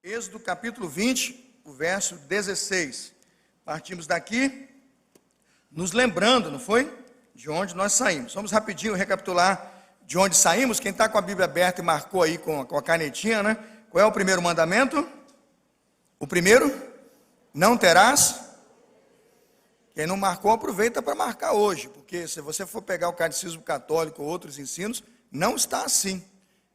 Êxodo capítulo 20, o verso 16. Partimos daqui, nos lembrando, não foi? De onde nós saímos. Vamos rapidinho recapitular de onde saímos. Quem está com a Bíblia aberta e marcou aí com a canetinha, né? Qual é o primeiro mandamento? O primeiro, não terás. Quem não marcou, aproveita para marcar hoje, porque se você for pegar o catecismo católico ou outros ensinos, não está assim.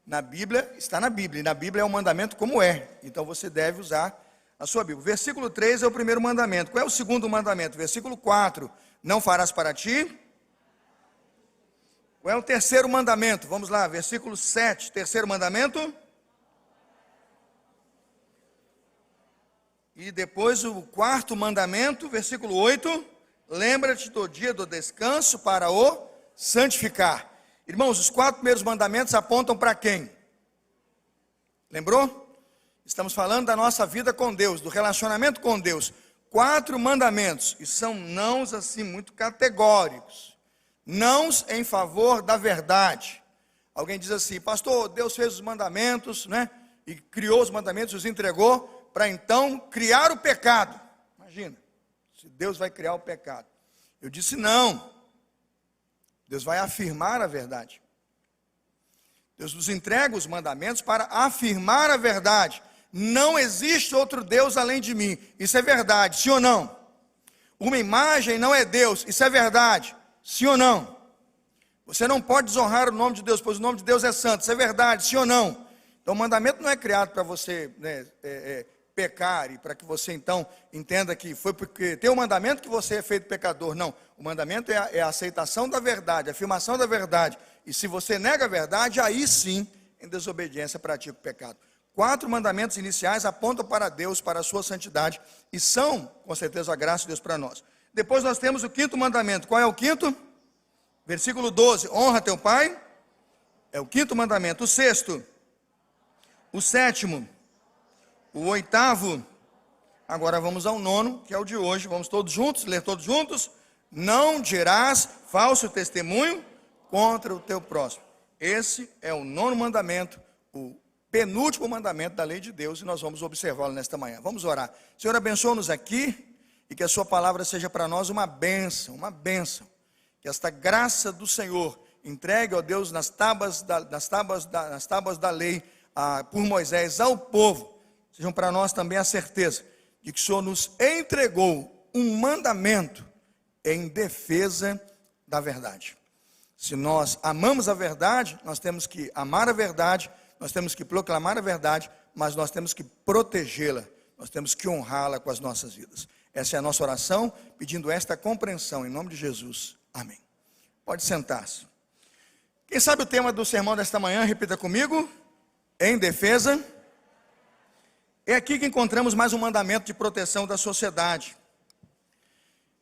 Na Bíblia, está na Bíblia, e na Bíblia é um mandamento como é, então você deve usar a sua Bíblia. Versículo 3 é o primeiro mandamento. Qual é o segundo mandamento? Versículo 4, não farás para ti. Qual é o terceiro mandamento? Vamos lá, versículo 7, terceiro mandamento. E depois o quarto mandamento, versículo 8, lembra-te do dia do descanso para o santificar. Irmãos, os 4 primeiros mandamentos apontam para quem? Lembrou? Estamos falando da nossa vida com Deus, do relacionamento com Deus. 4 mandamentos, e são nãos assim muito categóricos. Nãos em favor da verdade. Alguém diz assim, pastor, Deus fez os mandamentos, né? E criou os mandamentos, os entregou, para então criar o pecado. Imagina, se Deus vai criar o pecado. Eu disse não. Deus vai afirmar a verdade. Deus nos entrega os mandamentos para afirmar a verdade. Não existe outro Deus além de mim. Isso é verdade, sim ou não? Uma imagem não é Deus. Isso é verdade, sim ou não? Você não pode desonrar o nome de Deus, pois o nome de Deus é santo. Isso é verdade, sim ou não? Então o mandamento não é criado para você pecar e para que você então entenda que foi porque tem um mandamento que você é feito pecador. Não, o mandamento é a aceitação da verdade, a afirmação da verdade. E se você nega a verdade, aí sim, em desobediência, pratica o pecado. 4 mandamentos iniciais apontam para Deus, para a sua santidade, e são, com certeza, a graça de Deus para nós. Depois nós temos o 5º mandamento. Qual é o 5º? Versículo 12, honra teu pai. É o 5º mandamento. O 6º, o 7º, o 8º, agora vamos ao 9º, que é o de hoje. Vamos todos juntos, ler todos juntos. Não dirás falso testemunho contra o teu próximo. Esse é o 9º mandamento, o penúltimo mandamento da lei de Deus, e nós vamos observá-lo nesta manhã. Vamos orar. Senhor, abençoa-nos aqui, e que a sua palavra seja para nós uma bênção, uma bênção. Que esta graça do Senhor entregue, ó Deus, nas tábuas da lei, por Moisés ao povo, sejam para nós também a certeza de que o Senhor nos entregou um mandamento em defesa da verdade. Se nós amamos a verdade, nós temos que amar a verdade, nós temos que proclamar a verdade, mas nós temos que protegê-la, nós temos que honrá-la com as nossas vidas. Essa é a nossa oração, pedindo esta compreensão, em nome de Jesus. Amém. Pode sentar-se. Quem sabe o tema do sermão desta manhã, repita comigo, em defesa. É aqui que encontramos mais um mandamento de proteção da sociedade.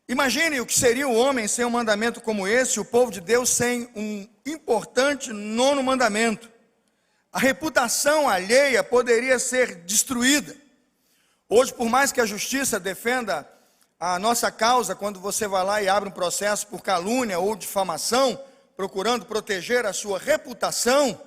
Imagine o que seria o homem sem um mandamento como esse, o povo de Deus sem um importante 9º mandamento. A reputação alheia poderia ser destruída. Hoje, por mais que a justiça defenda a nossa causa, quando você vai lá e abre um processo por calúnia ou difamação, procurando proteger a sua reputação,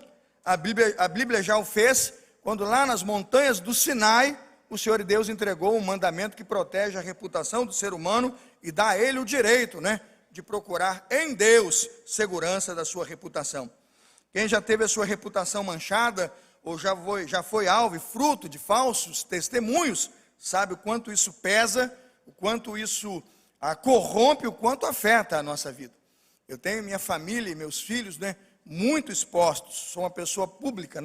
a Bíblia já o fez, quando lá nas montanhas do Sinai, o Senhor Deus entregou um mandamento que protege a reputação do ser humano e dá a ele o direito, de procurar em Deus segurança da sua reputação. Quem já teve a sua reputação manchada, ou já foi alvo e fruto de falsos testemunhos, sabe o quanto isso pesa, o quanto isso corrompe, o quanto afeta a nossa vida. Eu tenho minha família e meus filhos, muito expostos. Sou uma pessoa pública,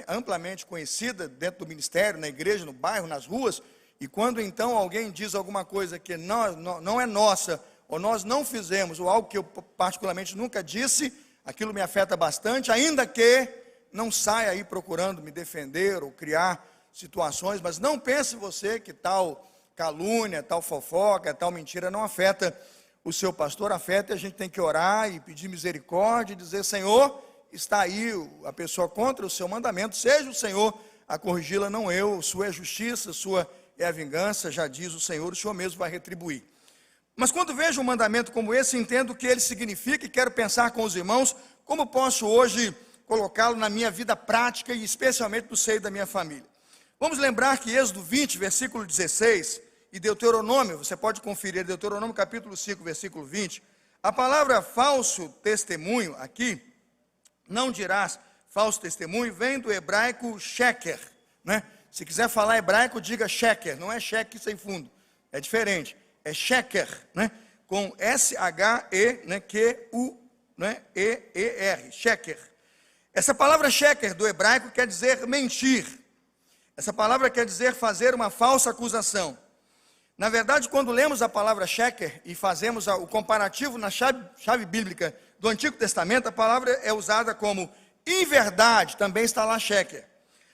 amplamente conhecida dentro do ministério, na igreja, no bairro, nas ruas. E quando então alguém diz alguma coisa que não é nossa, ou nós não fizemos, ou algo que eu particularmente nunca disse, aquilo me afeta bastante, ainda que não saia aí procurando me defender ou criar situações, mas não pense você que tal calúnia, tal fofoca, tal mentira não afeta o seu pastor, afeta, e a gente tem que orar e pedir misericórdia e dizer, Senhor, está aí a pessoa contra o seu mandamento, seja o Senhor a corrigi-la, não eu, sua é a justiça, sua é a vingança, já diz o Senhor mesmo vai retribuir. Mas quando vejo um mandamento como esse, entendo o que ele significa e quero pensar com os irmãos, como posso hoje colocá-lo na minha vida prática e especialmente no seio da minha família. Vamos lembrar que Êxodo 20, versículo 16, e Deuteronômio, você pode conferir, Deuteronômio capítulo 5, versículo 20, a palavra falso testemunho aqui, não dirás falso testemunho, vem do hebraico sheker, né? Se quiser falar hebraico, diga sheker, não é cheque sem fundo, é diferente, é sheker, né? Com S-H-E, né? Q-U, né? E-E-R, sheker. Essa palavra sheker do hebraico quer dizer mentir. Essa palavra quer dizer fazer uma falsa acusação. Na verdade, quando lemos a palavra sheker e fazemos o comparativo na chave bíblica do Antigo Testamento, a palavra é usada como inverdade, também está lá sheker.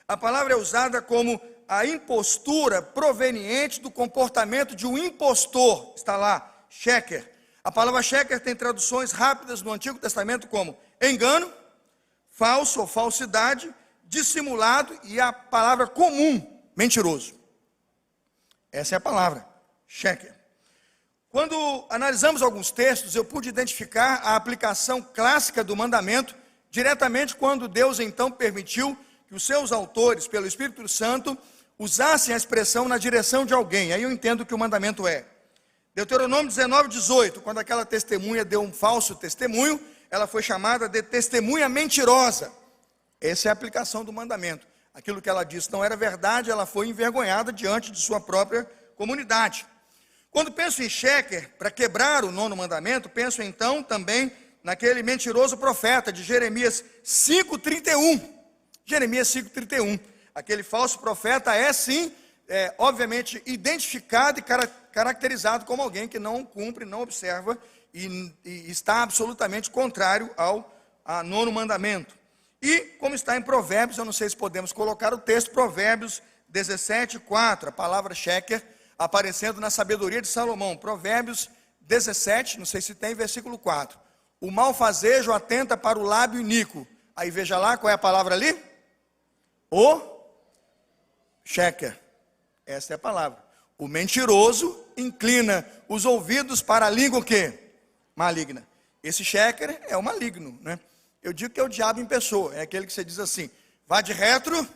A palavra é usada como a impostura proveniente do comportamento de um impostor, está lá, sheker. A palavra sheker tem traduções rápidas no Antigo Testamento como engano, falso ou falsidade, dissimulado, e a palavra comum, mentiroso. Essa é a palavra, sheker. Quando analisamos alguns textos, eu pude identificar a aplicação clássica do mandamento, diretamente quando Deus então permitiu que os seus autores, pelo Espírito Santo, usassem a expressão na direção de alguém. Aí eu entendo que o mandamento é. Deuteronômio 19, 18, quando aquela testemunha deu um falso testemunho, ela foi chamada de testemunha mentirosa. Essa é a aplicação do mandamento. Aquilo que ela disse não era verdade, ela foi envergonhada diante de sua própria comunidade. Quando penso em sheker, para quebrar o 9º mandamento, penso então também naquele mentiroso profeta de Jeremias 5,31. Jeremias 5,31. Aquele falso profeta é sim, obviamente, identificado e caracterizado como alguém que não cumpre, não observa e está absolutamente contrário ao 9º mandamento. E como está em Provérbios, eu não sei se podemos colocar o texto, Provérbios 17, 4, a palavra sheker aparecendo na sabedoria de Salomão. Provérbios 17, não sei se tem, versículo 4. O malfazejo atenta para o lábio iníquo. Aí veja lá, qual é a palavra ali? O sheker. Essa é a palavra. O mentiroso inclina os ouvidos para a língua o quê? Maligna. Esse sheker é o maligno, né? Eu digo que é o diabo em pessoa, é aquele que você diz assim, vá de retro,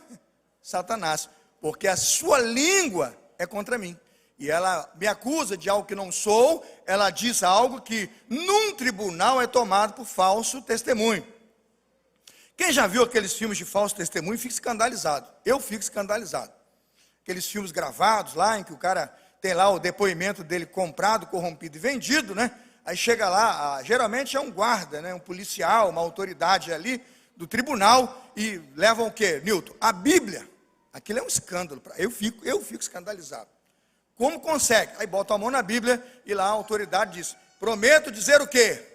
Satanás, porque a sua língua é contra mim, e ela me acusa de algo que não sou, ela diz algo que num tribunal é tomado por falso testemunho. Quem já viu aqueles filmes de falso testemunho fica escandalizado, eu fico escandalizado, aqueles filmes gravados lá, em que o cara tem lá o depoimento dele comprado, corrompido e vendido, né? Aí chega lá, geralmente é um guarda, né, um policial, uma autoridade ali do tribunal, e levam o quê, Newton? A Bíblia. Aquilo é um escândalo, eu fico escandalizado. Como consegue? Aí bota a mão na Bíblia e lá a autoridade diz, prometo dizer o quê?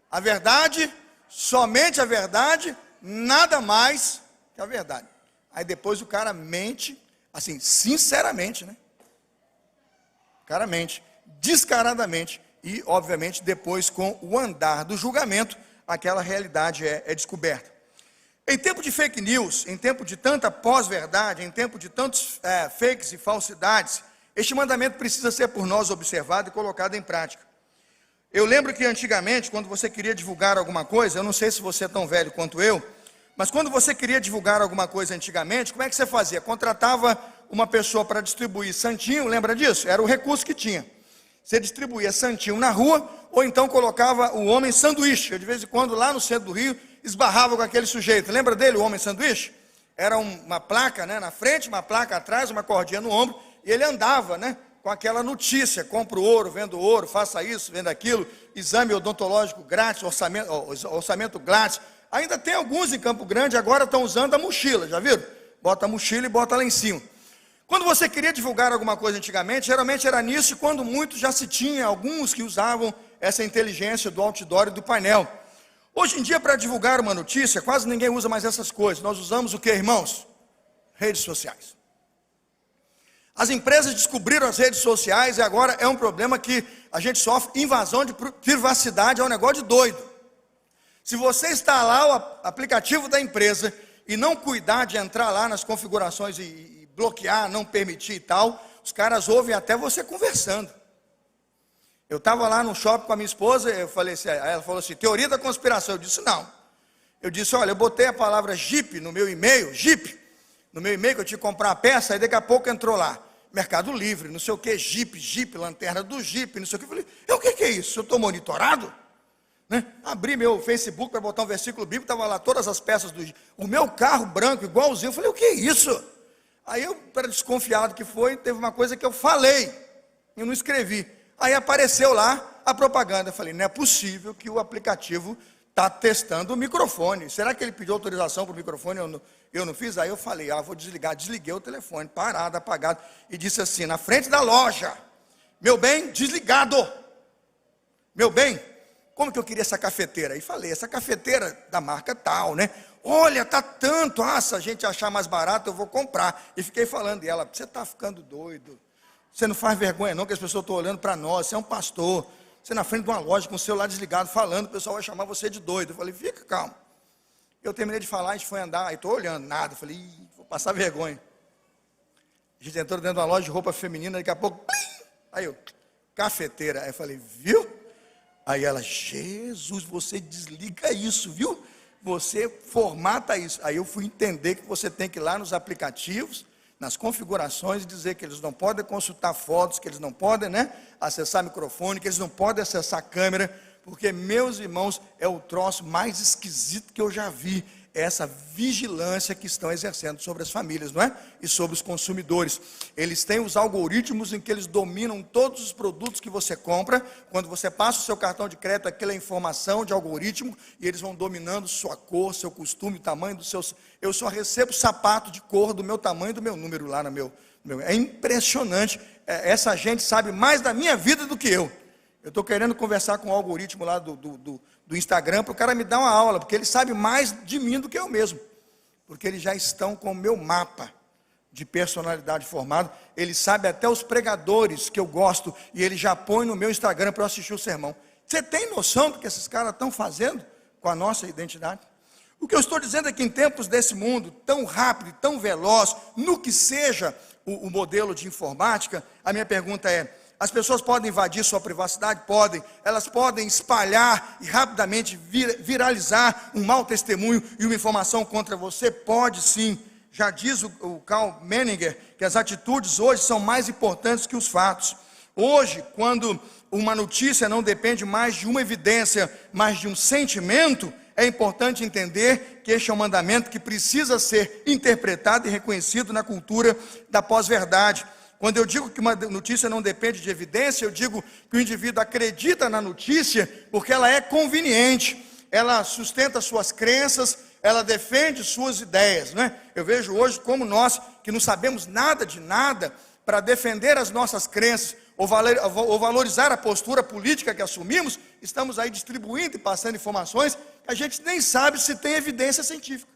A verdade, somente a verdade, nada mais que a verdade. Aí depois o cara mente, assim, sinceramente, né? O cara mente, descaradamente. E, obviamente, depois, com o andar do julgamento, aquela realidade é descoberta. Em tempo de fake news, em tempo de tanta pós-verdade, em tempo de tantos fakes e falsidades, este mandamento precisa ser por nós observado e colocado em prática. Eu lembro que antigamente, quando você queria divulgar alguma coisa, eu não sei se você é tão velho quanto eu, mas quando você queria divulgar alguma coisa antigamente, como é que você fazia? Contratava uma pessoa para distribuir santinho, lembra disso? Era o recurso que tinha. Você distribuía santinho na rua, ou então colocava o homem sanduíche. Eu, de vez em quando, lá no centro do Rio, esbarrava com aquele sujeito. Lembra dele, o homem sanduíche? Era uma placa, né, na frente, uma placa atrás, uma cordinha no ombro, e ele andava, né, com aquela notícia, compra o ouro, venda o ouro, faça isso, venda aquilo, exame odontológico grátis, orçamento grátis. Ainda tem alguns em Campo Grande, agora estão usando a mochila, já viram? Bota a mochila e bota lá em cima. Quando você queria divulgar alguma coisa antigamente, geralmente era nisso, e quando muito já se tinha alguns que usavam essa inteligência do outdoor e do painel. Hoje em dia, para divulgar uma notícia, quase ninguém usa mais essas coisas. Nós usamos o que, irmãos? Redes sociais. As empresas descobriram as redes sociais e agora é um problema que a gente sofre invasão de privacidade, é um negócio de doido. Se você instalar o aplicativo da empresa e não cuidar de entrar lá nas configurações e bloquear, não permitir e tal, os caras ouvem até você conversando. Eu estava lá no shopping com a minha esposa, eu falei assim, ela falou assim, teoria da conspiração. Eu disse, não. Eu disse, olha, eu botei a palavra Jeep no meu e-mail, Jeep, no meu e-mail que eu tinha que comprar uma peça, aí daqui a pouco entrou lá, Mercado Livre, não sei o que, Jeep, lanterna do Jeep, não sei o que. Eu falei, o que é isso? Eu estou monitorado? Né? Abri meu Facebook para botar um versículo bíblico, estava lá todas as peças do Jeep. O meu carro branco, igualzinho, eu falei, o que é isso? Aí eu, para desconfiado que foi, teve uma coisa que eu falei, eu não escrevi. Aí apareceu lá a propaganda. Eu falei, não é possível que o aplicativo está testando o microfone. Será que ele pediu autorização para o microfone? Eu não fiz. Aí eu falei, vou desligar. Desliguei o telefone, parado, apagado. E disse assim, na frente da loja, meu bem, desligado. Meu bem, como que eu queria essa cafeteira? E falei, essa cafeteira da marca tal, né? Olha, tá tanto. Se a gente achar mais barato, eu vou comprar. E fiquei falando, e ela, você está ficando doido. Você não faz vergonha não, que as pessoas estão olhando para nós. Você é um pastor. Você na frente de uma loja com o celular desligado, falando, o pessoal vai chamar você de doido. Eu falei, fica calmo. Eu terminei de falar, a gente foi andar, aí estou olhando, nada. Eu falei, vou passar vergonha. A gente entrou dentro de uma loja de roupa feminina, daqui a pouco, plim! Aí eu, cafeteira. Aí eu falei, viu? Aí ela, Jesus, você desliga isso, viu? Você formata isso. Aí eu fui entender que você tem que ir lá nos aplicativos, nas configurações, e dizer que eles não podem consultar fotos, que eles não podem, acessar microfone, que eles não podem acessar câmera, porque, meus irmãos, é o troço mais esquisito que eu já vi, essa vigilância que estão exercendo sobre as famílias, não é? E sobre os consumidores. Eles têm os algoritmos em que eles dominam todos os produtos que você compra. Quando você passa o seu cartão de crédito, aquela informação de algoritmo, e eles vão dominando sua cor, seu costume, o tamanho dos seus... Eu só recebo sapato de cor do meu tamanho e do meu número lá no meu... É impressionante. Essa gente sabe mais da minha vida do que eu. Eu estou querendo conversar com o algoritmo lá do Instagram, para o cara me dar uma aula, porque ele sabe mais de mim do que eu mesmo, porque eles já estão com o meu mapa de personalidade formado. Ele sabe até os pregadores que eu gosto, e ele já põe no meu Instagram para eu assistir o sermão. Você tem noção do que esses caras estão fazendo com a nossa identidade? O que eu estou dizendo é que em tempos desse mundo tão rápido e tão veloz, no que seja o modelo de informática, a minha pergunta é, as pessoas podem invadir sua privacidade? Podem. Elas podem espalhar e rapidamente viralizar um mau testemunho e uma informação contra você? Pode sim. Já diz o Karl Menninger que as atitudes hoje são mais importantes que os fatos. Hoje, quando uma notícia não depende mais de uma evidência, mas de um sentimento, é importante entender que este é um mandamento que precisa ser interpretado e reconhecido na cultura da pós-verdade. Quando eu digo que uma notícia não depende de evidência, eu digo que o indivíduo acredita na notícia porque ela é conveniente, ela sustenta suas crenças, ela defende suas ideias, né? Eu vejo hoje como nós, que não sabemos nada de nada, para defender as nossas crenças, ou valorizar a postura política que assumimos, estamos aí distribuindo e passando informações que a gente nem sabe se tem evidência científica.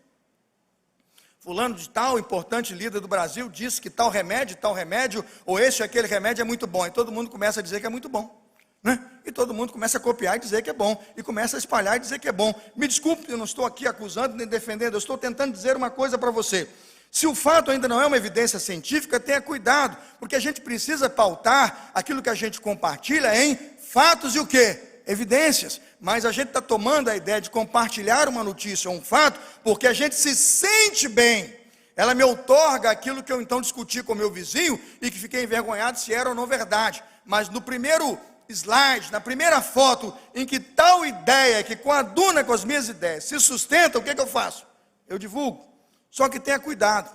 Fulano de tal, importante líder do Brasil, disse que tal remédio, ou esse ou aquele remédio é muito bom. E todo mundo começa a dizer que é muito bom, né? E todo mundo começa a copiar e dizer que é bom. E começa a espalhar e dizer que é bom. Me desculpe, eu não estou aqui acusando nem defendendo, eu estou tentando dizer uma coisa para você. Se o fato ainda não é uma evidência científica, tenha cuidado, porque a gente precisa pautar aquilo que a gente compartilha em fatos e o quê? Evidências. Mas a gente está tomando a ideia de compartilhar uma notícia ou um fato, porque a gente se sente bem. Ela me outorga aquilo que eu então discuti com meu vizinho e que fiquei envergonhado se era ou não verdade. Mas no primeiro slide, na primeira foto, em que tal ideia, que coaduna com as minhas ideias, se sustenta, o que eu faço? Eu divulgo. Só que tenha cuidado.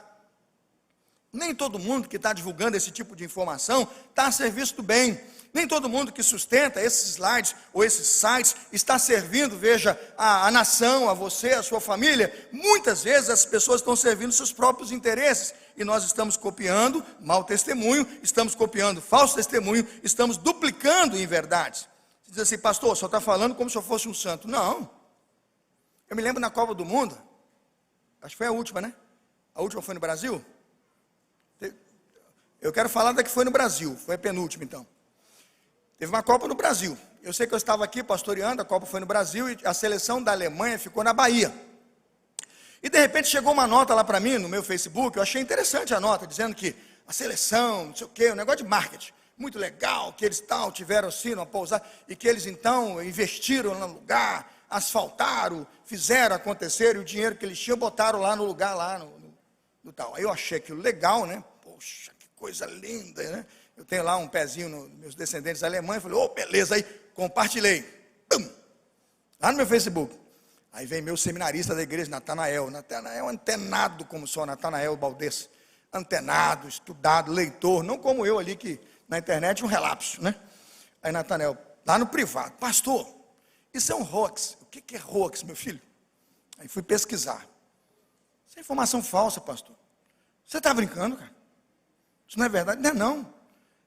Nem todo mundo que está divulgando esse tipo de informação está a serviço do bem. Nem todo mundo que sustenta esses slides ou esses sites está servindo, veja, a nação, a você, a sua família. Muitas vezes as pessoas estão servindo seus próprios interesses. E nós estamos copiando mau testemunho, estamos copiando falso testemunho, estamos duplicando em verdades. Você diz assim, pastor, só está falando como se eu fosse um santo. Não. Eu me lembro na Copa do Mundo, acho que foi a última, né? A última foi no Brasil? Eu quero falar da que foi no Brasil, foi a penúltima então. Teve uma Copa no Brasil. Eu sei que eu estava aqui pastoreando, a Copa foi no Brasil e a seleção da Alemanha ficou na Bahia. E de repente chegou uma nota lá para mim, no meu Facebook, eu achei interessante a nota, dizendo que a seleção, não sei o quê, um negócio de marketing, muito legal, que eles tiveram assim, uma pousada, e que eles então investiram no lugar, asfaltaram, fizeram acontecer, e o dinheiro que eles tinham botaram lá no lugar, lá do tal. Aí eu achei aquilo legal, né? Poxa, que coisa linda, né? Eu tenho lá um pezinho nos meus descendentes alemães, falei, beleza, aí compartilhei. Pum, lá no meu Facebook. Aí vem meu seminarista da igreja, Natanael antenado como só, Natanael Baldez, antenado, estudado, leitor, não como eu ali que na internet um relapso, né? Aí Natanael, lá no privado, pastor, isso é um hoax. O que é hoax, meu filho? Aí fui pesquisar. Isso é informação falsa, pastor. Você está brincando, cara? Isso não é verdade? Não é não.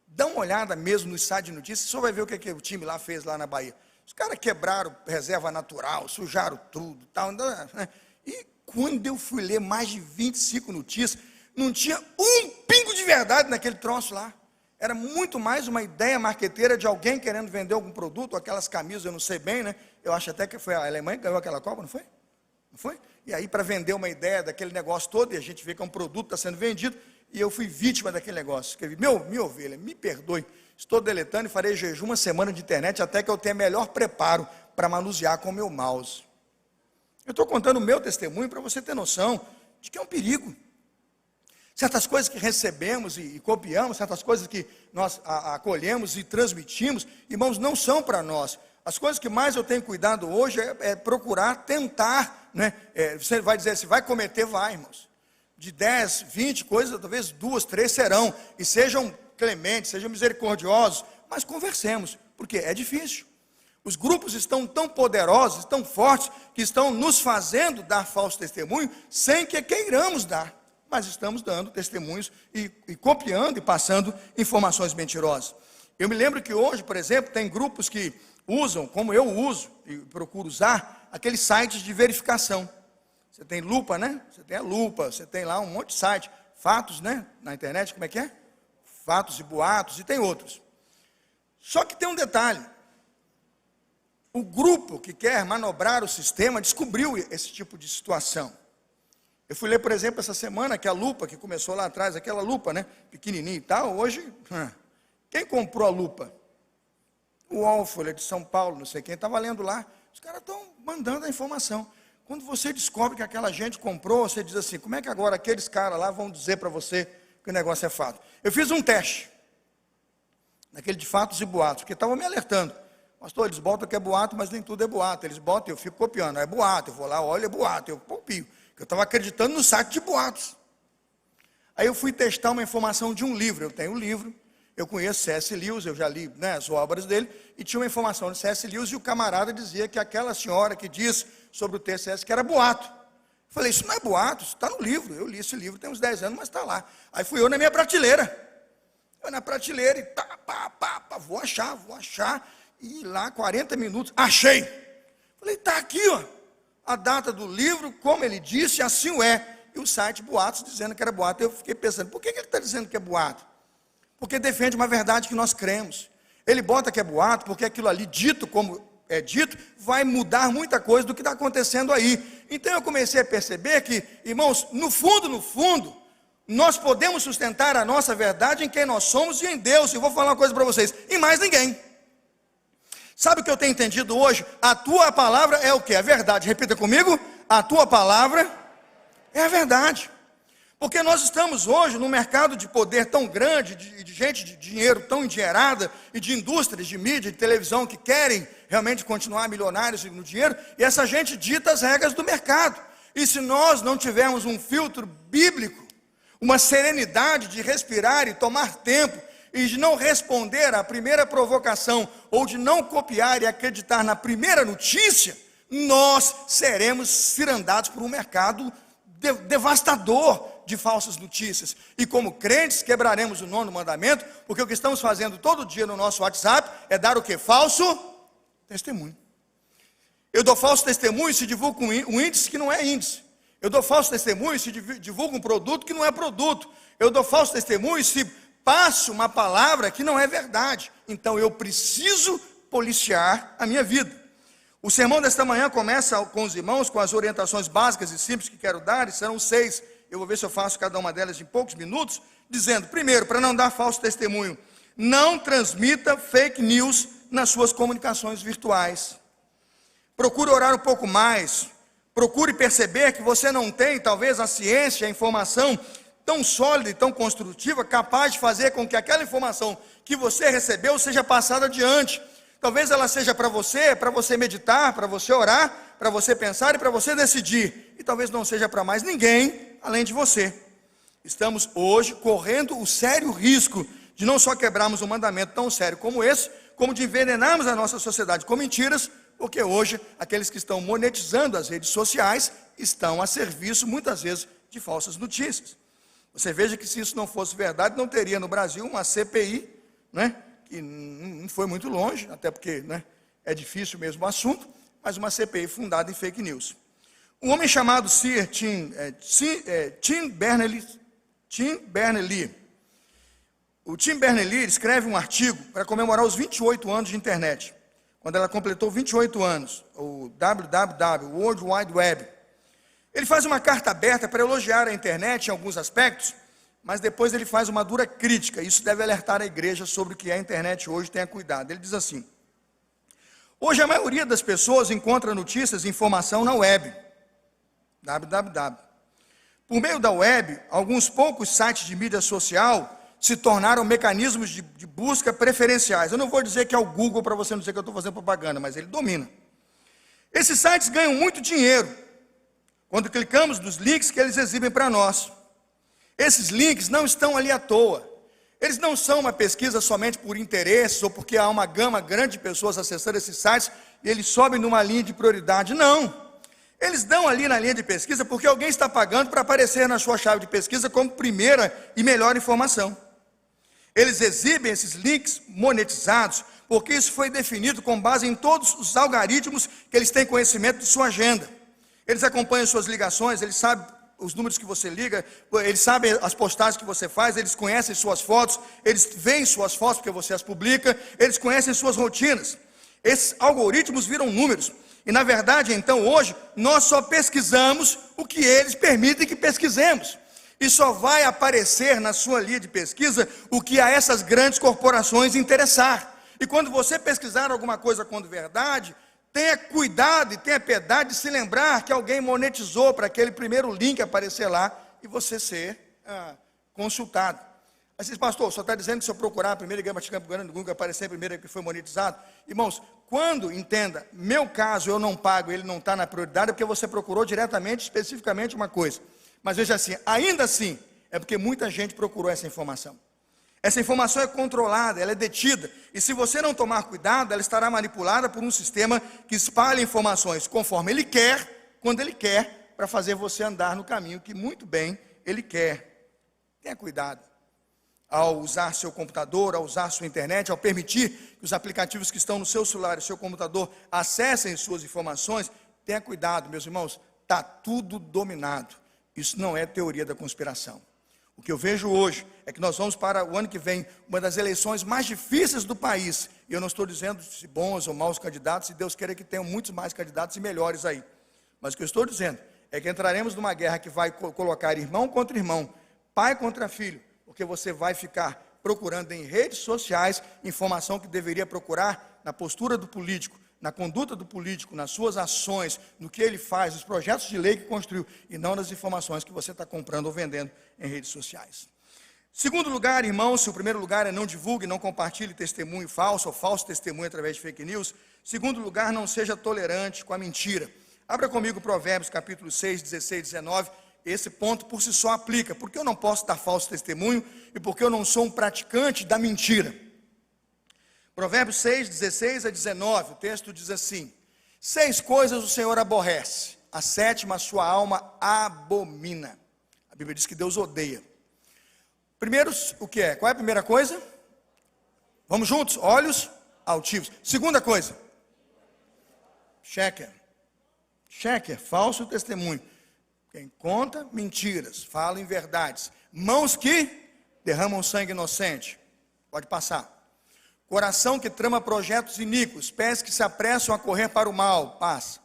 Dá uma olhada mesmo no site de notícias, só vai ver o que o time lá fez lá na Bahia. Os caras quebraram reserva natural, sujaram tudo, tal, né? E quando eu fui ler mais de 25 notícias, não tinha um pingo de verdade naquele troço lá. Era muito mais uma ideia marqueteira de alguém querendo vender algum produto, aquelas camisas, eu não sei bem, né? Eu acho até que foi a Alemanha que ganhou aquela Copa, não foi? Não foi? E aí, para vender uma ideia daquele negócio todo, e a gente vê que é um produto que está sendo vendido, e eu fui vítima daquele negócio. Escrevi, minha ovelha, me perdoe, estou deletando e farei jejum uma semana de internet até que eu tenha melhor preparo para manusear com o meu mouse. Eu estou contando o meu testemunho para você ter noção de que é um perigo. Certas coisas que recebemos e copiamos, certas coisas que nós acolhemos e transmitimos, irmãos, não são para nós. As coisas que mais eu tenho cuidado hoje é procurar tentar, né? Você vai dizer, se vai cometer, vai, irmãos. De 10, 20 coisas, talvez 2, 3 serão. E sejam clementes, sejam misericordiosos, mas conversemos, porque é difícil. Os grupos estão tão poderosos, tão fortes, que estão nos fazendo dar falso testemunho, sem que queiramos dar. Mas estamos dando testemunhos e copiando e passando informações mentirosas. Eu me lembro que hoje, por exemplo, tem grupos que usam, como eu uso e procuro usar, aqueles sites de verificação. Você tem lupa, né? Você tem a lupa, você tem lá um monte de site, fatos, né? Na internet, como é que é? Fatos e boatos, e tem outros. Só que tem um detalhe. O grupo que quer manobrar o sistema descobriu esse tipo de situação. Eu fui ler, por exemplo, essa semana que a lupa, que começou lá atrás, aquela lupa, né, pequenininha e tal, hoje, quem comprou a lupa? O UOL, Folha de São Paulo, não sei quem, estava lendo lá, os caras estão mandando a informação. Quando você descobre que aquela gente comprou, você diz assim, como é que agora aqueles caras lá vão dizer para você que o negócio é fato? Eu fiz um teste, naquele de fatos e boatos, porque estavam me alertando. Pastor, eles botam que é boato, mas nem tudo é boato. Eles botam, eu fico copiando, é boato, eu vou lá, olha, é boato, eu copio. Eu estava acreditando no site de boatos. Aí eu fui testar uma informação de um livro. Eu tenho um livro, eu conheço C.S. Lewis, eu já li, né, as obras dele, e tinha uma informação de C.S. Lewis, e o camarada dizia que aquela senhora que diz sobre o TCS que era boato. Eu falei, isso não é boato, isso está no livro. Eu li esse livro tem uns 10 anos, mas está lá. Aí fui eu na minha prateleira. Eu na prateleira e vou achar. E lá 40 minutos, achei. Falei, está aqui, ó. A data do livro, como ele disse, assim o é. E o site Boatos dizendo que era boato. Eu fiquei pensando, por que ele está dizendo que é boato? Porque defende uma verdade que nós cremos. Ele bota que é boato, porque aquilo ali dito como é dito, vai mudar muita coisa do que está acontecendo aí. Então eu comecei a perceber que, irmãos, no fundo, nós podemos sustentar a nossa verdade em quem nós somos e em Deus. E vou falar uma coisa para vocês, em mais ninguém. Sabe o que eu tenho entendido hoje? A tua palavra é o que? A verdade. Repita comigo. A tua palavra é a verdade. Porque nós estamos hoje num mercado de poder tão grande, de gente de dinheiro tão endinheirada, e de indústrias, de mídia, de televisão, que querem realmente continuar milionários no dinheiro, e essa gente dita as regras do mercado. E se nós não tivermos um filtro bíblico, uma serenidade de respirar e tomar tempo, e de não responder à primeira provocação, ou de não copiar e acreditar na primeira notícia, nós seremos cirandados por um mercado devastador de falsas notícias. E como crentes, quebraremos o 9º mandamento, porque o que estamos fazendo todo dia no nosso WhatsApp é dar o que? Falso testemunho. Eu dou falso testemunho se divulgo um índice que não é índice. Eu dou falso testemunho se divulgo um produto que não é produto. Eu dou falso testemunho se passo uma palavra que não é verdade. Então eu preciso policiar a minha vida. O sermão desta manhã começa com os irmãos, com as orientações básicas e simples que quero dar, e serão 6, eu vou ver se eu faço cada uma delas em poucos minutos, dizendo, primeiro, para não dar falso testemunho, não transmita fake news nas suas comunicações virtuais. Procure orar um pouco mais, Procure perceber que você não tem, talvez, a ciência, a informação tão sólida e tão construtiva, capaz de fazer com que aquela informação que você recebeu seja passada adiante. Talvez ela seja para você meditar, para você orar, para você pensar e para você decidir. E talvez não seja para mais ninguém além de você. Estamos hoje correndo o sério risco de não só quebrarmos um mandamento tão sério como esse, como de envenenarmos a nossa sociedade com mentiras, porque hoje aqueles que estão monetizando as redes sociais estão a serviço, muitas vezes, de falsas notícias. Você veja que se isso não fosse verdade, não teria no Brasil uma CPI, né, que não foi muito longe, até porque, né, é difícil mesmo o assunto, mas uma CPI fundada em fake news. Um homem chamado Sir Tim Berners-Lee. O Tim Berners-Lee escreve um artigo para comemorar os 28 anos de internet, quando ela completou 28 anos, o WWW, World Wide Web. Ele faz uma carta aberta para elogiar a internet em alguns aspectos, mas depois ele faz uma dura crítica. Isso deve alertar a igreja sobre o que é a internet hoje. Tenha cuidado. Ele diz assim: hoje a maioria das pessoas encontra notícias e informação na web, www. Por meio da web, alguns poucos sites de mídia social se tornaram mecanismos de busca preferenciais. Eu não vou dizer que é o Google para você não dizer que eu estou fazendo propaganda, mas ele domina. Esses sites ganham muito dinheiro quando clicamos nos links que eles exibem para nós. Esses links não estão ali à toa. Eles não são uma pesquisa somente por interesses ou porque há uma gama grande de pessoas acessando esses sites e eles sobem numa linha de prioridade. Não. Eles dão ali na linha de pesquisa porque alguém está pagando para aparecer na sua chave de pesquisa como primeira e melhor informação. Eles exibem esses links monetizados porque isso foi definido com base em todos os algoritmos que eles têm conhecimento de sua agenda. Eles acompanham suas ligações, eles sabem os números que você liga, eles sabem as postagens que você faz, eles conhecem suas fotos, eles veem suas fotos porque você as publica, eles conhecem suas rotinas. Esses algoritmos viram números. E na verdade, então, hoje, nós só pesquisamos o que eles permitem que pesquisemos. E só vai aparecer na sua linha de pesquisa o que a essas grandes corporações interessar. E quando você pesquisar alguma coisa como verdade, tenha cuidado e tenha piedade de se lembrar que alguém monetizou para aquele primeiro link aparecer lá e você ser consultado. Aí você diz: pastor, só está dizendo que se eu procurar a primeira igreja batista no Google, aparecer a primeira que foi monetizado? Irmãos, quando, entenda, meu caso eu não pago, ele não está na prioridade, é porque você procurou diretamente, especificamente uma coisa. Mas veja assim, ainda assim, é porque muita gente procurou essa informação. Essa informação é controlada, ela é detida, e se você não tomar cuidado, ela estará manipulada por um sistema que espalha informações conforme ele quer, quando ele quer, para fazer você andar no caminho que muito bem ele quer. Tenha cuidado ao usar seu computador, ao usar sua internet, ao permitir que os aplicativos que estão no seu celular e seu computador acessem suas informações. Tenha cuidado, meus irmãos, está tudo dominado. Isso não é teoria da conspiração. O que eu vejo hoje é que nós vamos para o ano que vem, uma das eleições mais difíceis do país. E eu não estou dizendo se bons ou maus candidatos, se Deus queira que tenham muitos mais candidatos e melhores aí. Mas o que eu estou dizendo é que entraremos numa guerra que vai colocar irmão contra irmão, pai contra filho, porque você vai ficar procurando em redes sociais informação que deveria procurar na postura do político, na conduta do político, nas suas ações, no que ele faz, nos projetos de lei que construiu, e não nas informações que você está comprando ou vendendo em redes sociais. Segundo lugar, irmãos, se o primeiro lugar é não divulgue, não compartilhe testemunho falso ou falso testemunho através de fake news, segundo lugar, não seja tolerante com a mentira. Abra comigo Provérbios capítulo 6, 16, 19, esse ponto por si só aplica, porque eu não posso dar falso testemunho e porque eu não sou um praticante da mentira. Provérbios 6, 16 a 19, o texto diz assim: 6 coisas o Senhor aborrece, a 7ª a sua alma abomina. A Bíblia diz que Deus odeia. Primeiro, o que é? Qual é a primeira coisa? Vamos juntos? Olhos altivos. Segunda coisa, sheker, falso testemunho. Quem conta mentiras, fala inverdades. Mãos que derramam sangue inocente. Pode passar. Coração que trama projetos iníquos, pés que se apressam a correr para o mal. Passa.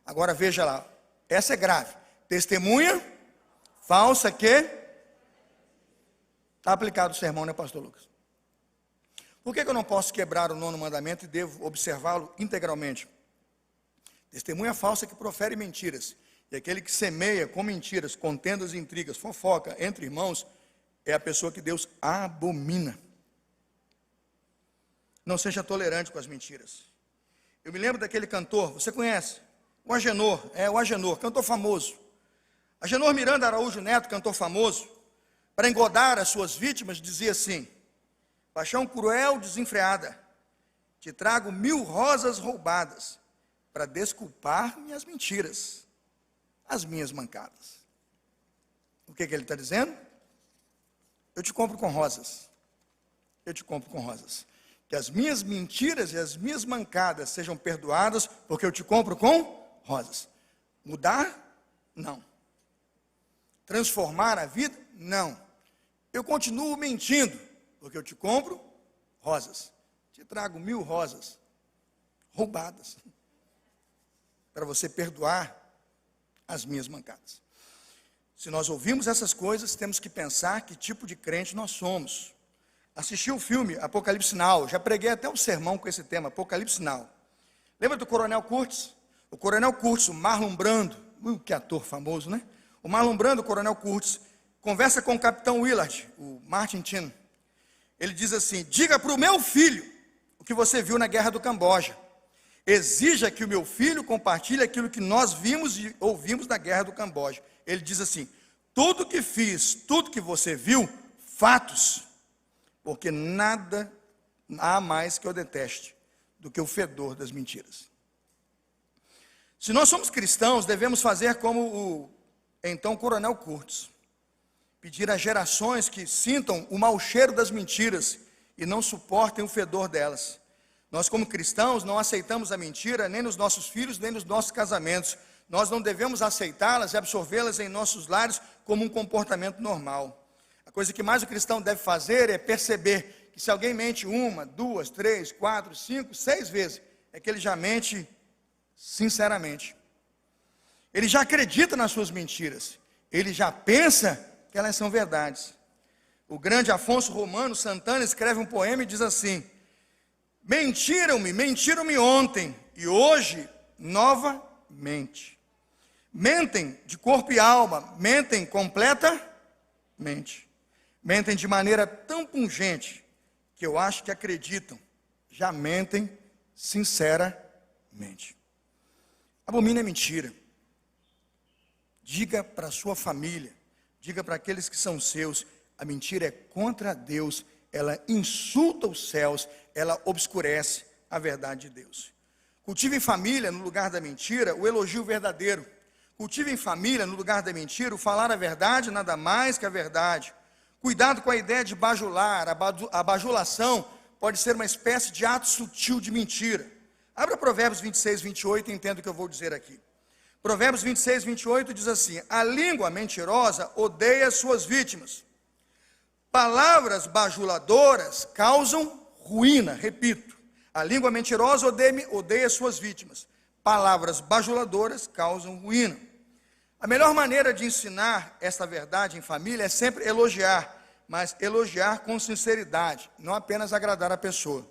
Agora veja lá, essa é grave. Testemunha falsa que... Está aplicado o sermão, né, pastor Lucas? Por que eu não posso quebrar o 9º mandamento e devo observá-lo integralmente? Testemunha falsa que profere mentiras E aquele que semeia com mentiras, contendas e intrigas, fofoca entre irmãos, é a pessoa que Deus abomina. Não seja tolerante com as mentiras. Eu me lembro daquele cantor, você conhece? O Agenor, cantor famoso. Agenor Miranda Araújo Neto, cantor famoso, para engodar as suas vítimas, dizia assim: paixão cruel, desenfreada, te trago 1000 rosas roubadas, para desculpar minhas mentiras, as minhas mancadas. O que ele está dizendo? Eu te compro com rosas. Eu te compro com rosas. Que as minhas mentiras e as minhas mancadas sejam perdoadas, porque eu te compro com rosas. Mudar? Não. Transformar a vida? Não. Eu continuo mentindo, porque eu te compro rosas. Te trago 1000 rosas roubadas, para você perdoar as minhas mancadas. Se nós ouvimos essas coisas, temos que pensar que tipo de crente nós somos. Assisti o filme Apocalipse Now, já preguei até um sermão com esse tema, Apocalipse Now. Lembra do Coronel Kurtz? O Coronel Kurtz, o Marlon Brando, que ator famoso, né? O Marlon Brando, o Coronel Kurtz, conversa com o Capitão Willard, o Martin Sheen. Ele diz assim: diga para o meu filho o que você viu na guerra do Camboja. Exija que o meu filho compartilhe aquilo que nós vimos e ouvimos na guerra do Camboja. Ele diz assim: tudo que fiz, tudo que você viu, fatos. Porque nada há mais que eu deteste do que o fedor das mentiras. Se nós somos cristãos, devemos fazer como o então Coronel Kurtz. Pedir às gerações que sintam o mau cheiro das mentiras e não suportem o fedor delas. Nós, como cristãos, não aceitamos a mentira nem nos nossos filhos, nem nos nossos casamentos. Nós não devemos aceitá-las e absorvê-las em nossos lares como um comportamento normal. A coisa que mais o cristão deve fazer é perceber que se alguém mente 1, 2, 3, 4, 5, 6 vezes, é que ele já mente sinceramente. Ele já acredita nas suas mentiras. Ele já pensa que elas são verdades. O grande Afonso Romano Santana escreve um poema e diz assim: mentiram-me ontem e hoje novamente. Mentem de corpo e alma, mentem completamente. Mentem de maneira tão pungente que eu acho que acreditam. Já mentem sinceramente. Abomina a mentira. Diga para a sua família, diga para aqueles que são seus, a mentira é contra Deus, ela insulta os céus, ela obscurece a verdade de Deus. Cultive em família, no lugar da mentira, o elogio verdadeiro. Cultive em família, no lugar da mentira, o falar a verdade, nada mais que a verdade. Cuidado com a ideia de bajular. A bajulação pode ser uma espécie de ato sutil de mentira. Abra Provérbios 26, 28 e entenda o que eu vou dizer aqui. Provérbios 26, 28 diz assim: a língua mentirosa odeia suas vítimas. Palavras bajuladoras causam ruína. Repito, a língua mentirosa odeia suas vítimas. Palavras bajuladoras causam ruína. A melhor maneira de ensinar esta verdade em família é sempre elogiar, mas elogiar com sinceridade, não apenas agradar a pessoa.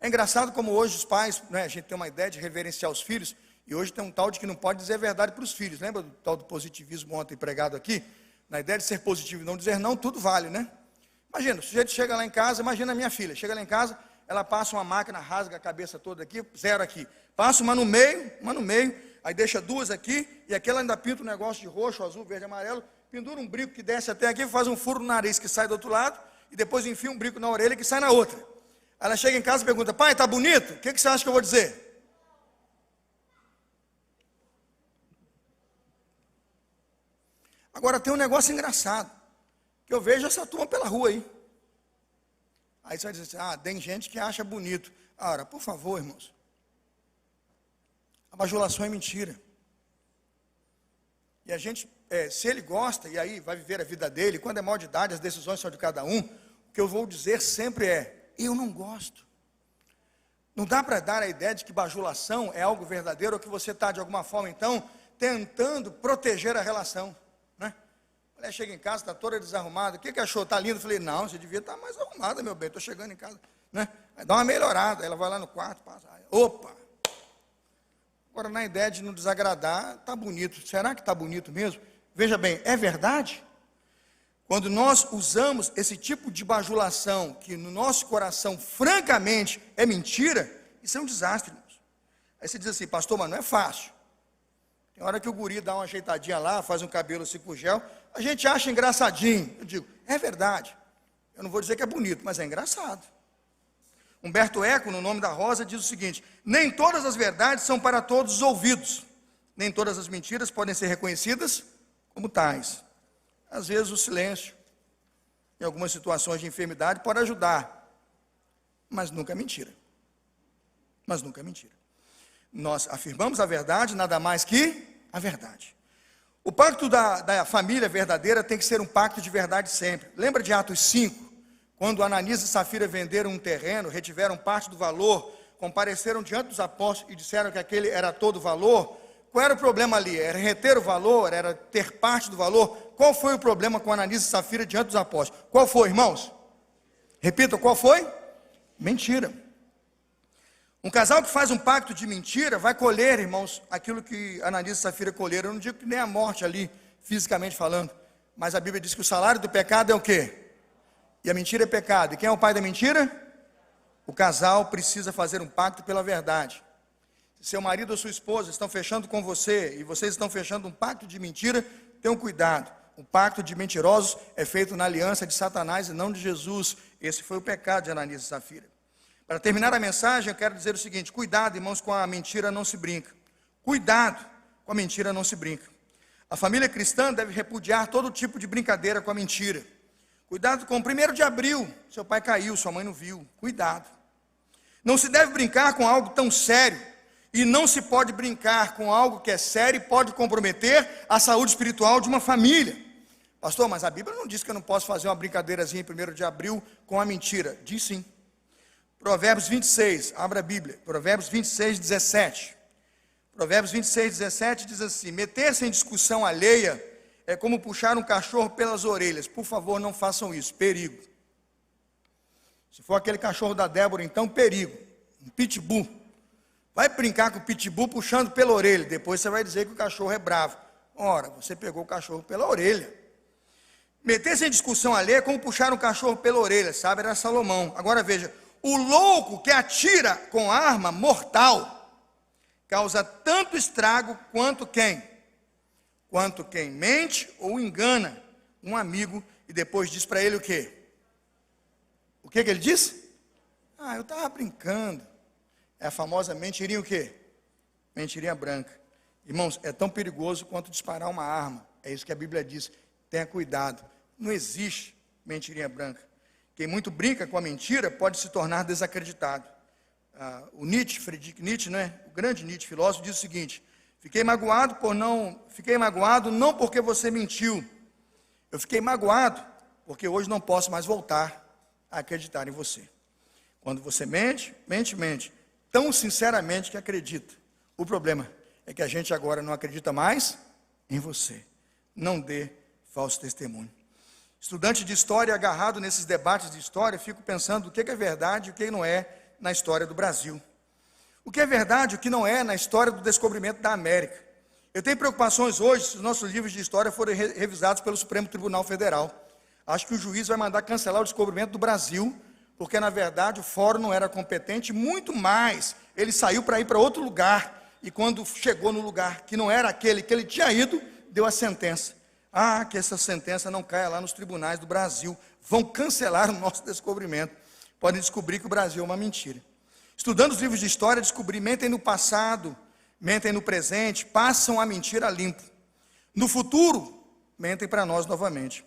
É engraçado como hoje os pais, né, a gente tem uma ideia de reverenciar os filhos, e hoje tem um tal de que não pode dizer a verdade para os filhos. Lembra do tal do positivismo ontem pregado aqui? Na ideia de ser positivo e não dizer não, tudo vale, né? Imagina, o sujeito chega lá em casa, imagina a minha filha, chega lá em casa, ela passa uma máquina, rasga a cabeça toda aqui, 0 aqui. Passa uma no meio, aí deixa 2 aqui, e aquela ainda pinta um negócio de roxo, azul, verde, amarelo, pendura um brinco que desce até aqui, faz um furo no nariz que sai do outro lado, e depois enfia um brinco na orelha que sai na outra. Ela chega em casa e pergunta: pai, tá bonito? O que você acha que eu vou dizer? Agora tem um negócio engraçado, que eu vejo essa turma pela rua aí. Aí você vai dizer assim: tem gente que acha bonito. Ora, por favor, irmãos, a bajulação é mentira. E a gente, se ele gosta, e aí vai viver a vida dele, quando é maior de idade, as decisões são de cada um, o que eu vou dizer sempre é: eu não gosto. Não dá para dar a ideia de que bajulação é algo verdadeiro, ou que você está, de alguma forma, então, tentando proteger a relação. Né? A mulher chega em casa, está toda desarrumada. O que achou? Está lindo? Eu falei: não, você devia estar mais arrumada, meu bem. Estou chegando em casa. Né? Aí dá uma melhorada. Ela vai lá no quarto, passa. Opa! Agora, na ideia de não desagradar, está bonito. Será que está bonito mesmo? Veja bem, é verdade? Quando nós usamos esse tipo de bajulação, que no nosso coração, francamente, é mentira, isso é um desastre, irmãos. Aí você diz assim, pastor, mas não é fácil. Tem hora que o guri dá uma ajeitadinha lá, faz um cabelo assim com gel, a gente acha engraçadinho. Eu digo, é verdade. Eu não vou dizer que é bonito, mas é engraçado. Humberto Eco, no Nome da Rosa, diz o seguinte: nem todas as verdades são para todos os ouvidos, nem todas as mentiras podem ser reconhecidas como tais. Às vezes o silêncio, em algumas situações de enfermidade, pode ajudar, mas nunca é mentira. Mas nunca é mentira. Nós afirmamos a verdade, nada mais que a verdade. O pacto da família verdadeira tem que ser um pacto de verdade sempre. Lembra de Atos 5? Quando Ananias e Safira venderam um terreno, retiveram parte do valor, compareceram diante dos apóstolos e disseram que aquele era todo o valor. Qual era o problema ali? Era reter o valor? Era ter parte do valor? Qual foi o problema com Ananias e Safira diante dos apóstolos? Qual foi, irmãos? Repita, qual foi? Mentira. Um casal que faz um pacto de mentira vai colher, irmãos, aquilo que Ananias e Safira colheram. Eu não digo que nem a morte ali, fisicamente falando, mas a Bíblia diz que o salário do pecado é o quê? E a mentira é pecado. E quem é o pai da mentira? O casal precisa fazer um pacto pela verdade. Se seu marido ou sua esposa estão fechando com você, e vocês estão fechando um pacto de mentira, tenham cuidado. O pacto de mentirosos é feito na aliança de Satanás e não de Jesus. Esse foi o pecado de Ananias e Safira. Para terminar a mensagem, eu quero dizer o seguinte: cuidado, irmãos, com a mentira não se brinca. Cuidado, com a mentira não se brinca. A família cristã deve repudiar todo tipo de brincadeira com a mentira. Cuidado com o 1º de abril, seu pai caiu, sua mãe não viu. Cuidado. Não se deve brincar com algo tão sério. E não se pode brincar com algo que é sério e pode comprometer a saúde espiritual de uma família. Pastor, mas a Bíblia não diz que eu não posso fazer uma brincadeirazinha em 1º de abril com a mentira. Diz sim. Provérbios 26, abra a Bíblia. Provérbios 26, 17. Provérbios 26, 17 diz assim: meter-se em discussão alheia é como puxar um cachorro pelas orelhas. Por favor, não façam isso, perigo. Se for aquele cachorro da Débora, então perigo. Um pitbull. Vai brincar com o pitbull puxando pela orelha. Depois você vai dizer que o cachorro é bravo. Ora, você pegou o cachorro pela orelha. Meter-se em discussão alheia é como puxar um cachorro pela orelha, sabe? Era Salomão. Agora veja, o louco que atira com arma mortal causa tanto estrago quanto quem? Quanto quem mente ou engana um amigo e depois diz para ele o quê? O que ele disse? Eu estava brincando. É a famosa mentirinha o quê? Mentirinha branca. Irmãos, é tão perigoso quanto disparar uma arma. É isso que a Bíblia diz. Tenha cuidado. Não existe mentirinha branca. Quem muito brinca com a mentira pode se tornar desacreditado. O Nietzsche, Friedrich Nietzsche, o grande Nietzsche, filósofo, diz o seguinte: fiquei magoado não porque você mentiu. Eu fiquei magoado porque hoje não posso mais voltar a acreditar em você. Quando você mente, tão sinceramente que acredita. O problema é que a gente agora não acredita mais em você. Não dê falso testemunho. Estudante de história agarrado nesses debates de história, fico pensando o que é verdade e o que não é na história do Brasil. O que é verdade e o que não é na história do descobrimento da América. Eu tenho preocupações hoje se os nossos livros de história forem revisados pelo Supremo Tribunal Federal. Acho que o juiz vai mandar cancelar o descobrimento do Brasil, porque na verdade o fórum não era competente, muito mais, ele saiu para ir para outro lugar, e quando chegou no lugar que não era aquele que ele tinha ido, deu a sentença. Que essa sentença não caia lá nos tribunais do Brasil, vão cancelar o nosso descobrimento, podem descobrir que o Brasil é uma mentira. Estudando os livros de história, descobri, mentem no passado, mentem no presente, passam a mentira limpo. No futuro, mentem para nós novamente.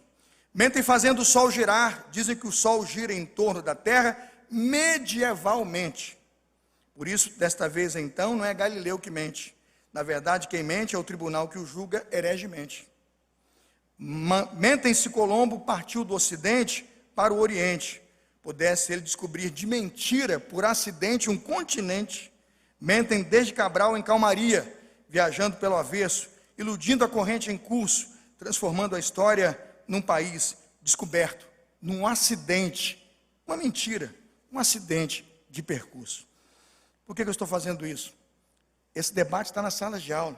Mentem fazendo o sol girar, dizem que o sol gira em torno da terra medievalmente. Por isso, desta vez então, não é Galileu que mente. Na verdade, quem mente é o tribunal que o julga heregemente. Mentem se Colombo partiu do Ocidente para o Oriente. Pudesse ele descobrir de mentira, por acidente, um continente. Mentem desde Cabral em calmaria, viajando pelo avesso, iludindo a corrente em curso, transformando a história num país descoberto, num acidente, uma mentira, um acidente de percurso. Por que eu estou fazendo isso? Esse debate está nas salas de aula.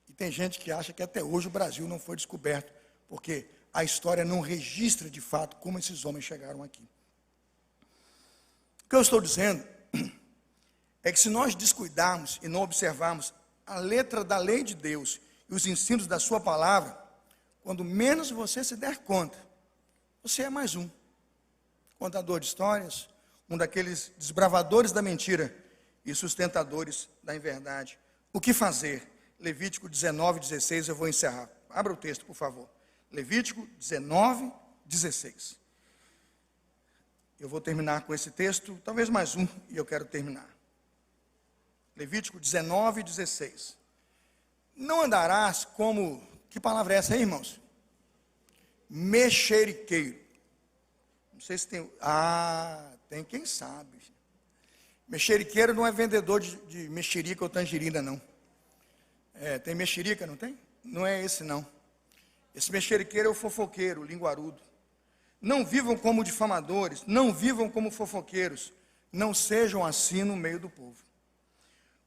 E tem gente que acha que até hoje o Brasil não foi descoberto, porque a história não registra de fato como esses homens chegaram aqui. O que eu estou dizendo é que se nós descuidarmos e não observarmos a letra da lei de Deus e os ensinos da sua palavra, quando menos você se der conta, você é mais um contador de histórias, um daqueles desbravadores da mentira e sustentadores da inverdade. O que fazer? Levítico 19:16, eu vou encerrar. Abra o texto, por favor. Levítico 19:16. Eu vou terminar com esse texto, talvez mais um, e eu quero terminar. Levítico 19:16. Não andarás como, que palavra é essa aí, irmãos? Mexeriqueiro. Não sei se tem, tem quem sabe. Mexeriqueiro não é vendedor de mexerica ou tangerina, não. Tem mexerica, não tem? Não é esse, não. Esse mexeriqueiro é o fofoqueiro, o linguarudo. Não vivam como difamadores, não vivam como fofoqueiros, não sejam assim no meio do povo.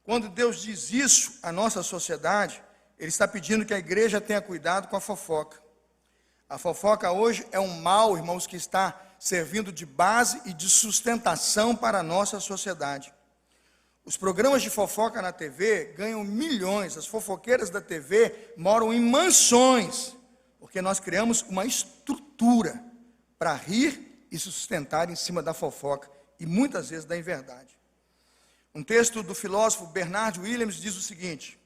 Quando Deus diz isso à nossa sociedade, Ele está pedindo que a igreja tenha cuidado com a fofoca. A fofoca hoje é um mal, irmãos, que está servindo de base e de sustentação para a nossa sociedade. Os programas de fofoca na TV ganham milhões, as fofoqueiras da TV moram em mansões, porque nós criamos uma estrutura para rir e se sustentar em cima da fofoca, e muitas vezes da inverdade. Um texto do filósofo Bernard Williams diz o seguinte: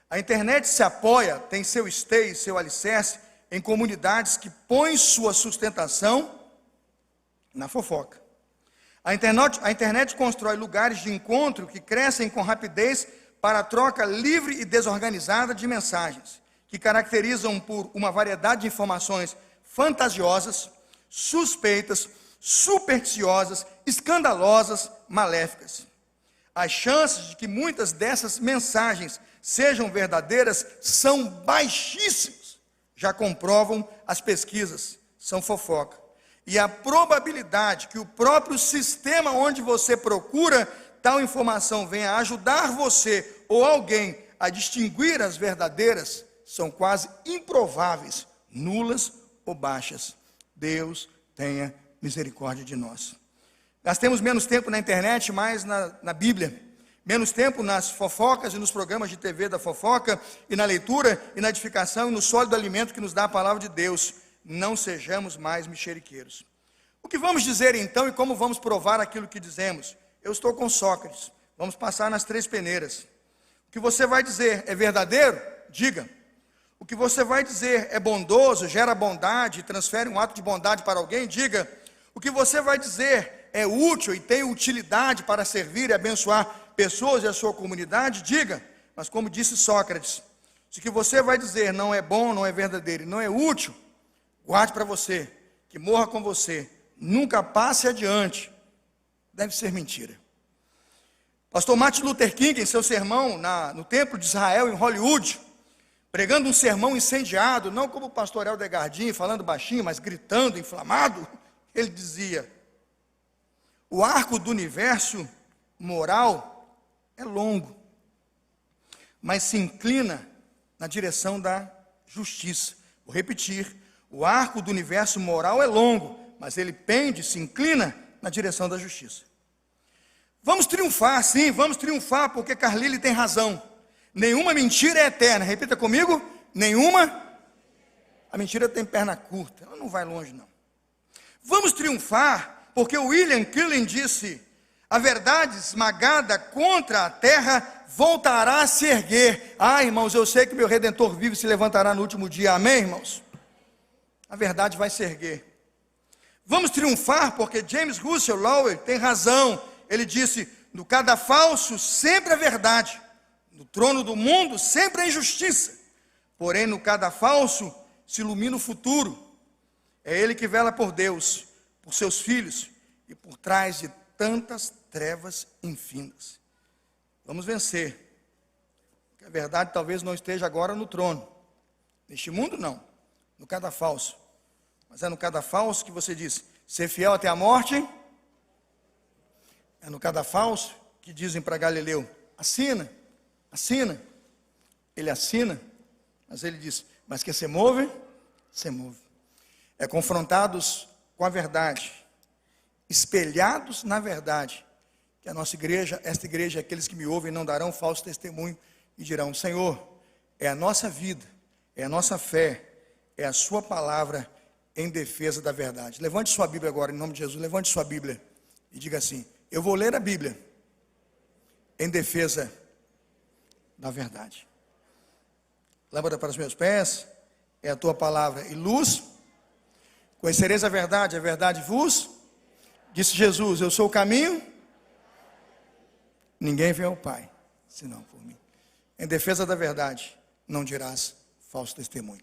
a internet se apoia, tem seu esteio, seu alicerce, em comunidades que põem sua sustentação na fofoca. A internet constrói lugares de encontro que crescem com rapidez para a troca livre e desorganizada de mensagens, que caracterizam por uma variedade de informações fantasiosas, suspeitas, supersticiosas, escandalosas, maléficas. As chances de que muitas dessas mensagens sejam verdadeiras são baixíssimas. Já comprovam as pesquisas, são fofoca. E a probabilidade que o próprio sistema onde você procura tal informação venha ajudar você ou alguém a distinguir as verdadeiras são quase improváveis, nulas ou baixas. Deus tenha misericórdia de nós. Gastemos menos tempo na internet, mais na Bíblia. Menos tempo nas fofocas e nos programas de TV da fofoca, e na leitura e na edificação e no sólido alimento que nos dá a palavra de Deus. Não sejamos mais mexeriqueiros. O que vamos dizer então e como vamos provar aquilo que dizemos? Eu estou com Sócrates. Vamos passar nas 3 peneiras. O que você vai dizer é verdadeiro? Diga. O que você vai dizer é bondoso, gera bondade, transfere um ato de bondade para alguém? Diga. O que você vai dizer é útil e tem utilidade para servir e abençoar pessoas e a sua comunidade? Diga. Mas como disse Sócrates, se o que você vai dizer não é bom, não é verdadeiro e não é útil, guarde para você, que morra com você, nunca passe adiante. Deve ser mentira. Pastor Martin Luther King, em seu sermão no Templo de Israel, em Hollywood, pregando um sermão incendiado, não como o pastor Helder Gardim, falando baixinho, mas gritando, inflamado, ele dizia: o arco do universo moral é longo, mas se inclina na direção da justiça. Vou repetir: o arco do universo moral é longo, mas ele pende, se inclina na direção da justiça. Vamos triunfar, sim, vamos triunfar, porque Carlile tem razão. Nenhuma mentira é eterna. Repita comigo: nenhuma. A mentira tem perna curta, ela não vai longe, não. Vamos triunfar, porque William Killen disse: a verdade esmagada contra a terra voltará a se erguer. Irmãos, eu sei que meu Redentor vive e se levantará no último dia. Amém, irmãos? A verdade vai se erguer. Vamos triunfar, porque James Russell Lowell tem razão. Ele disse: no cadafalso sempre a verdade, no trono do mundo sempre a injustiça, porém no cadafalso se ilumina o futuro. É Ele que vela por Deus, por seus filhos e por trás de tantas trevas infindas. Vamos vencer, porque a verdade talvez não esteja agora no trono, neste mundo não, no cadafalso, mas é no cadafalso que você diz: ser fiel até a morte. É no cadafalso que dizem para Galileu: assina. assina. Ele assina, mas ele diz, mas que se move, se move. É confrontados com a verdade, espelhados na verdade, que a nossa igreja, esta igreja, aqueles que me ouvem não darão falso testemunho e dirão, Senhor, é a nossa vida, é a nossa fé, é a sua palavra em defesa da verdade. Levante sua Bíblia agora, em nome de Jesus, levante sua Bíblia e diga assim, eu vou ler a Bíblia em defesa da verdade. Lâmpada para os meus pés, é a tua palavra e luz. Conhecereis a verdade vos. Disse Jesus, eu sou o caminho. Ninguém vem ao Pai, senão por mim. Em defesa da verdade, não dirás falso testemunho.